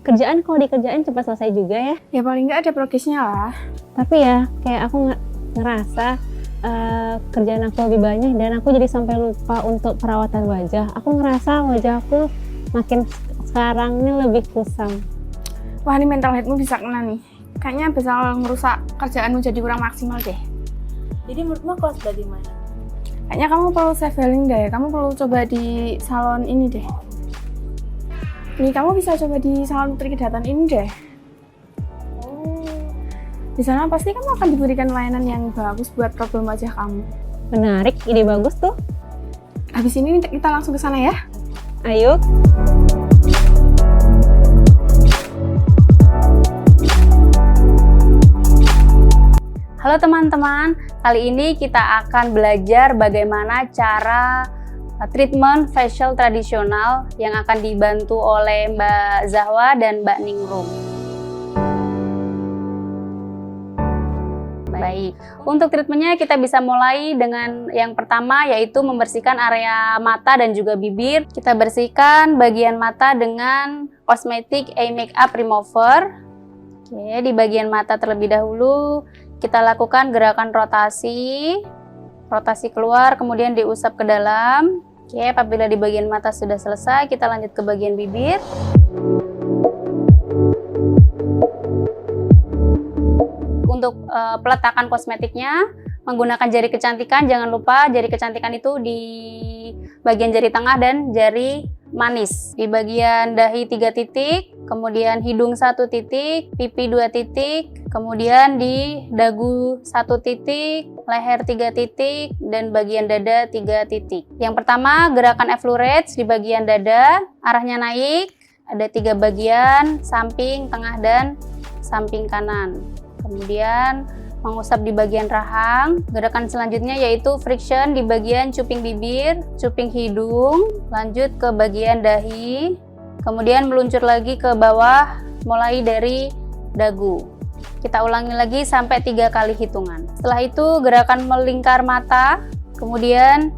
Kerjaan kalau dikerjain cepat selesai juga ya. Ya paling nggak ada progresnya lah. Tapi ya kayak aku ngerasa kerjaan aku lebih banyak dan aku jadi sampai lupa untuk perawatan wajah. Aku ngerasa wajahku makin sekarang ini lebih kusam. Wah, ini mental health-mu bisa kena nih. Kayaknya bisa ngerusak kerjaanmu jadi kurang maksimal deh. Jadi menurutmu aku harus bagaimana? Kayaknya kamu perlu self healing deh. Kamu perlu coba di salon ini deh. Nih, kamu bisa coba di salon Putri Kedaton ini deh. Di sana pasti kamu akan diberikan layanan yang bagus buat problem wajah kamu. Menarik, ide bagus tuh. Habis ini kita langsung ke sana ya. Ayo. Halo teman-teman, kali ini kita akan belajar bagaimana cara treatment facial tradisional yang akan dibantu oleh Mbak Zahwa dan Mbak Ningrum. Baik, untuk treatmentnya kita bisa mulai dengan yang pertama yaitu membersihkan area mata dan juga bibir. Kita bersihkan bagian mata dengan kosmetik eye makeup remover. Oke, di bagian mata terlebih dahulu kita lakukan gerakan rotasi keluar kemudian diusap ke dalam. Oke, apabila di bagian mata sudah selesai, kita lanjut ke bagian bibir. Untuk peletakan kosmetiknya menggunakan jari kecantikan, jangan lupa jari kecantikan itu di bagian jari tengah dan jari manis. Di bagian dahi 3 titik, kemudian hidung 1 titik, pipi 2 titik, kemudian di dagu 1 titik, leher 3 titik, dan bagian dada 3 titik. Yang pertama gerakan effleurage di bagian dada, arahnya naik, ada 3 bagian, samping, tengah, dan samping kanan. Kemudian mengusap di bagian rahang. Gerakan selanjutnya yaitu friction di bagian cuping bibir, cuping hidung, lanjut ke bagian dahi, kemudian meluncur lagi ke bawah mulai dari dagu. Kita ulangi lagi sampai 3 kali hitungan. Setelah itu gerakan melingkar mata, kemudian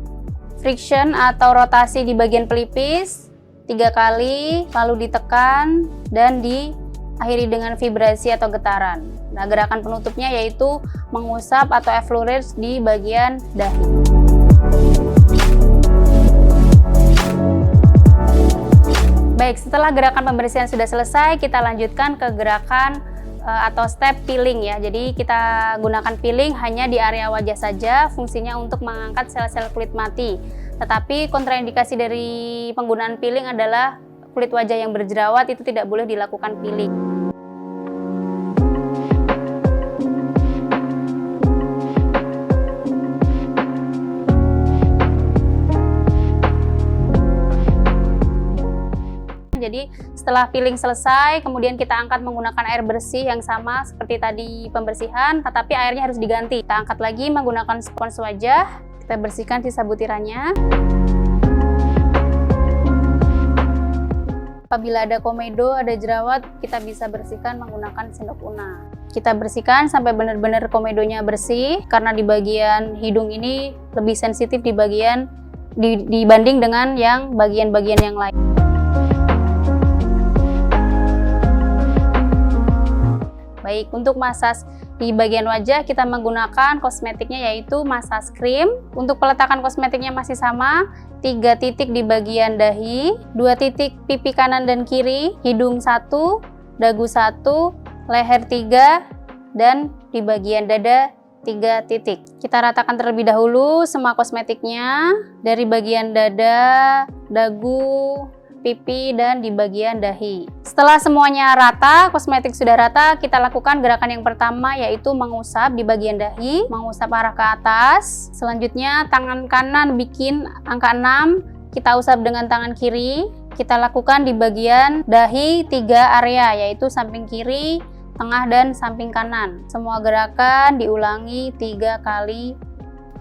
friction atau rotasi di bagian pelipis 3 kali, lalu ditekan dan diakhiri dengan vibrasi atau getaran. Nah, gerakan penutupnya yaitu mengusap atau effleurage di bagian dahi. Baik, setelah gerakan pembersihan sudah selesai, kita lanjutkan ke gerakan atau step peeling ya. Jadi kita gunakan peeling hanya di area wajah saja, fungsinya untuk mengangkat sel-sel kulit mati. Tetapi kontraindikasi dari penggunaan peeling adalah kulit wajah yang berjerawat itu tidak boleh dilakukan peeling. Jadi setelah peeling selesai, kemudian kita angkat menggunakan air bersih yang sama seperti tadi pembersihan, tetapi airnya harus diganti. Kita angkat lagi menggunakan spons wajah, kita bersihkan sisa butirannya. Apabila ada komedo, ada jerawat, kita bisa bersihkan menggunakan sendok una. Kita bersihkan sampai benar-benar komedonya bersih, karena di bagian hidung ini lebih sensitif dibanding dengan yang bagian-bagian yang lain. Baik, untuk massage di bagian wajah kita menggunakan kosmetiknya yaitu massage cream. Untuk peletakan kosmetiknya masih sama, 3 titik di bagian dahi, 2 titik pipi kanan dan kiri, hidung 1, dagu 1, leher 3, dan di bagian dada 3 titik. Kita ratakan terlebih dahulu semua kosmetiknya dari bagian dada, dagu, pipi, dan di bagian dahi. Setelah semuanya rata, kosmetik sudah rata, kita lakukan gerakan yang pertama yaitu mengusap di bagian dahi, mengusap arah ke atas. Selanjutnya tangan kanan bikin angka 6, kita usap dengan tangan kiri. Kita lakukan di bagian dahi 3 area yaitu samping kiri, tengah, dan samping kanan. Semua gerakan diulangi 3 kali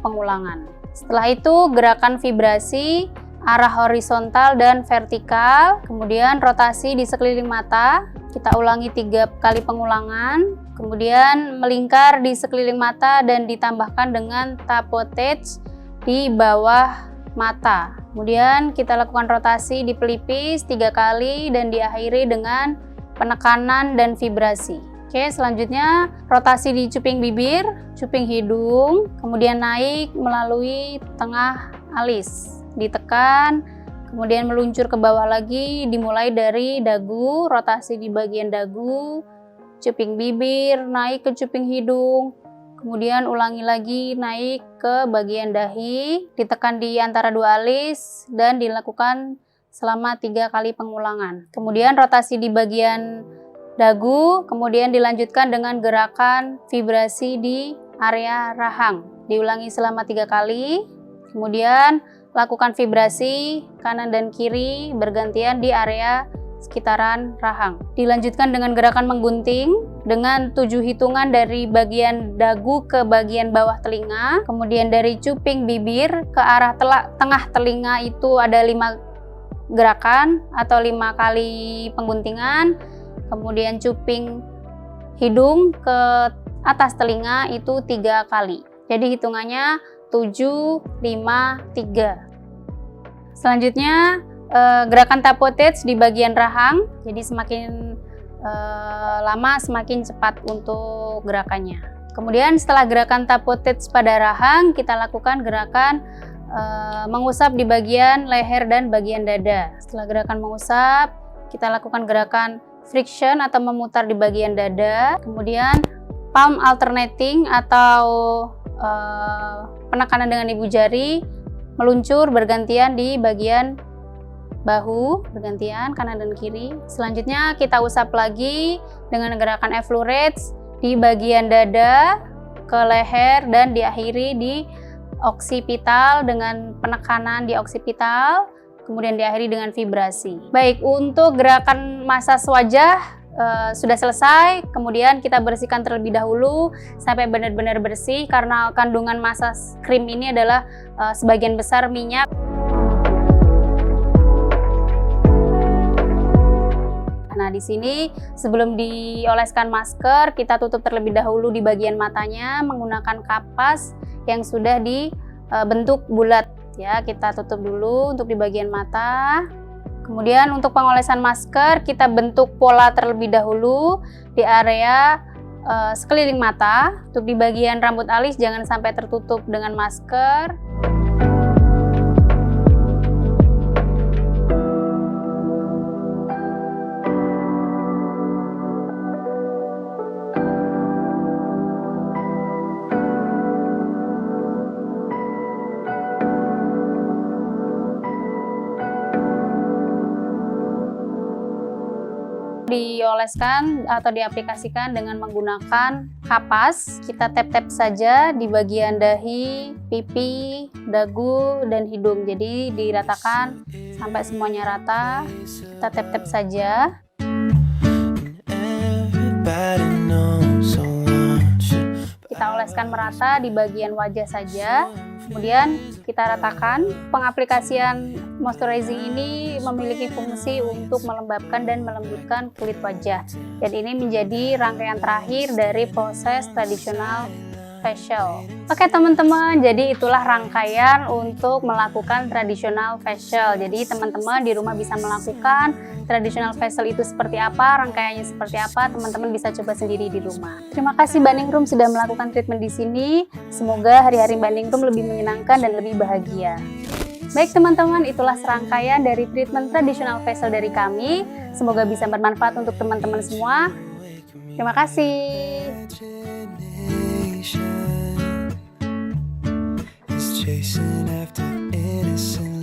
pengulangan. Setelah itu gerakan vibrasi arah horizontal dan vertikal, kemudian rotasi di sekeliling mata, kita ulangi 3 kali pengulangan, kemudian melingkar di sekeliling mata dan ditambahkan dengan tapotage di bawah mata. Kemudian kita lakukan rotasi di pelipis 3 kali dan diakhiri dengan penekanan dan vibrasi. Oke, selanjutnya rotasi di cuping bibir, cuping hidung, kemudian naik melalui tengah alis, ditekan, kemudian meluncur ke bawah lagi, dimulai dari dagu, rotasi di bagian dagu, cuping bibir, naik ke cuping hidung, kemudian ulangi lagi naik ke bagian dahi, ditekan di antara dua alis, dan dilakukan selama 3 kali pengulangan. Kemudian rotasi di bagian dagu, kemudian dilanjutkan dengan gerakan vibrasi di area rahang. Diulangi selama 3 kali, kemudian lakukan vibrasi kanan dan kiri bergantian di area sekitaran rahang. Dilanjutkan dengan gerakan menggunting dengan 7 hitungan dari bagian dagu ke bagian bawah telinga, kemudian dari cuping bibir ke arah tengah telinga itu ada 5 gerakan atau 5 kali pengguntingan, kemudian cuping hidung ke atas telinga itu 3 kali. Jadi hitungannya 7, 5, 3. Selanjutnya gerakan tapotage di bagian rahang. Jadi semakin lama semakin cepat untuk gerakannya. Kemudian setelah gerakan tapotage pada rahang, kita lakukan gerakan mengusap di bagian leher dan bagian dada. Setelah gerakan mengusap, kita lakukan gerakan friction atau memutar di bagian dada. Kemudian palm alternating atau penekanan dengan ibu jari meluncur bergantian di bagian bahu, bergantian kanan dan kiri. Selanjutnya kita usap lagi dengan gerakan effleurets di bagian dada ke leher dan diakhiri di oksipital dengan penekanan di oksipital, kemudian diakhiri dengan vibrasi. Baik, untuk gerakan masas wajah sudah selesai, kemudian kita bersihkan terlebih dahulu sampai benar-benar bersih karena kandungan masas krim ini adalah sebagian besar minyak. Nah, di sini sebelum dioleskan masker, kita tutup terlebih dahulu di bagian matanya menggunakan kapas yang sudah dibentuk bulat ya. Kita tutup dulu untuk di bagian mata. Kemudian untuk pengolesan masker kita bentuk pola terlebih dahulu di area sekeliling mata. Untuk di bagian rambut alis jangan sampai tertutup dengan masker. Dioleskan atau diaplikasikan dengan menggunakan kapas. Kita tap-tap saja di bagian dahi, pipi, dagu, dan hidung. Jadi diratakan sampai semuanya rata. Kita tap-tap saja. Kita oleskan merata di bagian wajah saja. Kemudian kita ratakan. Pengaplikasian moisturizing ini memiliki fungsi untuk melembabkan dan melembutkan kulit wajah. Dan ini menjadi rangkaian terakhir dari proses tradisional facial. Oke teman-teman, jadi itulah rangkaian untuk melakukan tradisional facial. Jadi teman-teman di rumah bisa melakukan tradisional facial itu seperti apa, rangkaiannya seperti apa, teman-teman bisa coba sendiri di rumah. Terima kasih Mbak Ningrum sudah melakukan treatment di sini. Semoga hari-hari Mbak Ningrum lebih menyenangkan dan lebih bahagia. Baik teman-teman, itulah serangkaian dari treatment tradisional facial dari kami. Semoga bisa bermanfaat untuk teman-teman semua. Terima kasih. Chasing after innocent